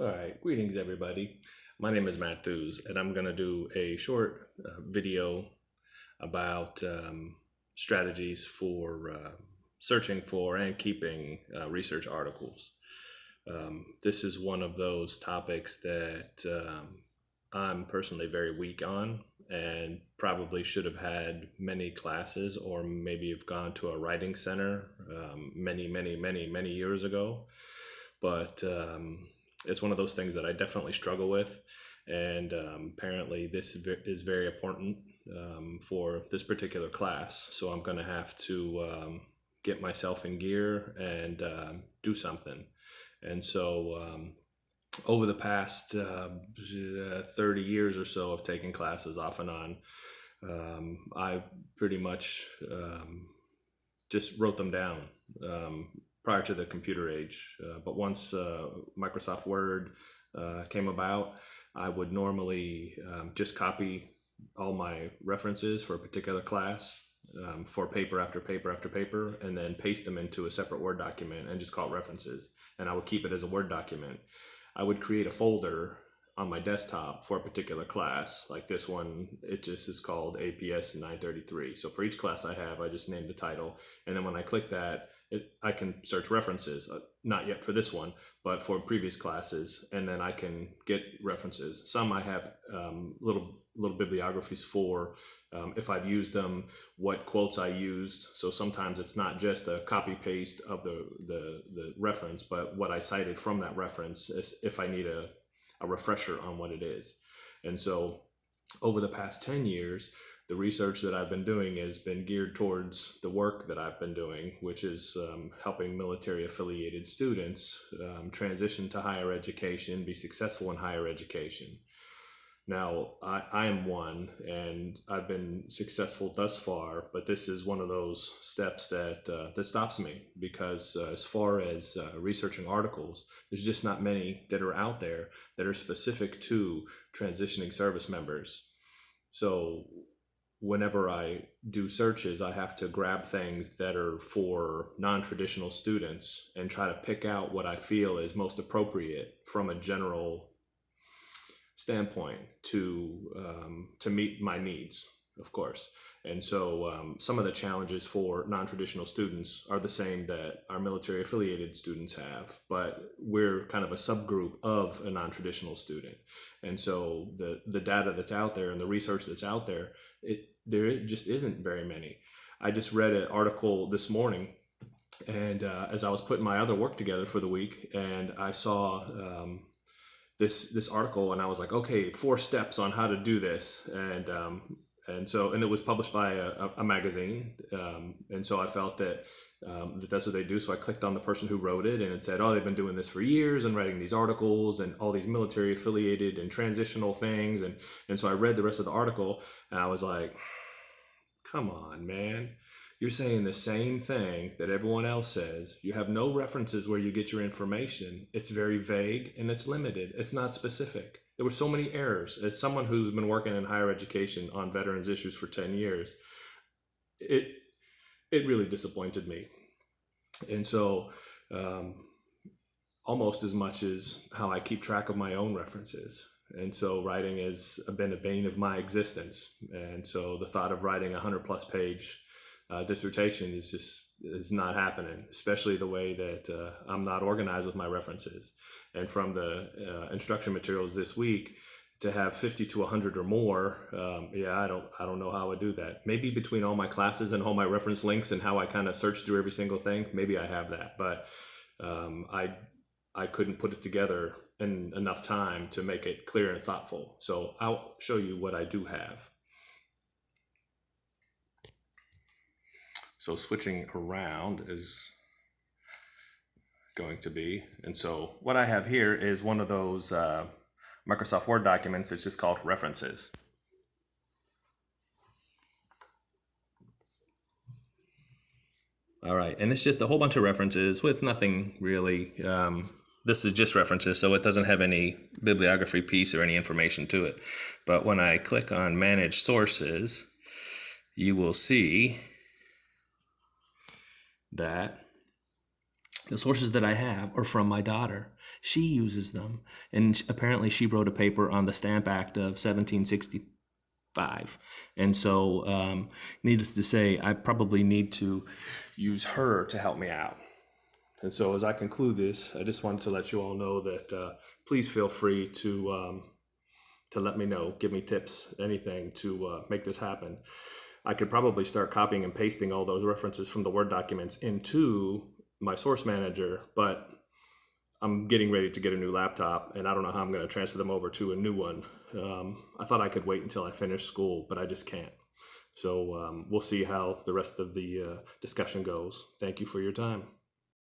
All right, greetings everybody. My name is Matt Thews, and I'm going to do a short video about strategies for searching for and keeping research articles. This is one of those topics that I'm personally very weak on and probably should have had many classes or maybe have gone to a writing center many years ago. But it's one of those things that I definitely struggle with. And apparently, this is very important for this particular class. So I'm going to have to get myself in gear and do something. And so, over the past 30 years or so of taking classes off and on, I pretty much just wrote them down prior to the computer age. But once Microsoft Word came about, I would normally just copy all my references for a particular class for paper after paper after paper, and then paste them into a separate Word document and just call it references. And I would keep it as a Word document. I would create a folder on my desktop for a particular class. Like this one, it just is called APS 933. So for each class I have, I just name the title. And then when I click that, I can search references, not yet for this one, but for previous classes, and then I can get references. Some I have little bibliographies for if I've used them, what quotes I used. So sometimes it's not just a copy paste of the reference, but what I cited from that reference if I need a refresher on what it is. And so over the past 10 years, the research that I've been doing has been geared towards the work that I've been doing, which is helping military affiliated students transition to higher education, be successful in higher education. Now, I am one, and I've been successful thus far, but this is one of those steps that stops me because as far as researching articles, there's just not many that are out there that are specific to transitioning service members. So whenever I do searches, I have to grab things that are for non-traditional students and try to pick out what I feel is most appropriate from a general standpoint to meet my needs, of course. And so some of the challenges for non-traditional students are the same that our military affiliated students have, but we're kind of a subgroup of a non-traditional student. And so the data that's out there and the research that's out there, there just isn't very many. I just read an article this morning, and as I was putting my other work together for the week, and I saw this article, and I was like, okay, 4 steps on how to do this, and it was published by a magazine, and so I felt that that's what they do. So I clicked on the person who wrote it, and it said, oh, they've been doing this for years and writing these articles and all these military affiliated and transitional things, and so I read the rest of the article, and I was like, come on, man. You're saying the same thing that everyone else says. You have no references where you get your information. It's very vague and it's limited. It's not specific. There were so many errors. As someone who's been working in higher education on veterans issues for 10 years, it really disappointed me. And so almost as much as how I keep track of my own references. And so writing has been a bane of my existence. And so the thought of writing a 100+ page dissertation is not happening, especially the way that I'm not organized with my references. And from the instruction materials this week, to have 50 to 100 or more, I don't know how I do that. Maybe between all my classes and all my reference links and how I kind of search through every single thing, maybe I have that, but I couldn't put it together in enough time to make it clear and thoughtful. So I'll show you what I do have. So switching around is going to be, and so what I have here is one of those Microsoft Word documents. It's just called references. All right, and it's just a whole bunch of references with nothing really. This is just references, so it doesn't have any bibliography piece or any information to it. But when I click on Manage Sources, you will see that the sources that I have are from my daughter. she uses them. And apparently she wrote a paper on the Stamp Act of 1765. And so, needless to say, I probably need to use her to help me out. And so, as I conclude this, I just wanted to let you all know that please feel free to let me know, give me tips, anything to make this happen. I could probably start copying and pasting all those references from the Word documents into my source manager, but I'm getting ready to get a new laptop, and I don't know how I'm going to transfer them over to a new one. I thought I could wait until I finish school, but I just can't. So we'll see how the rest of the discussion goes. Thank you for your time.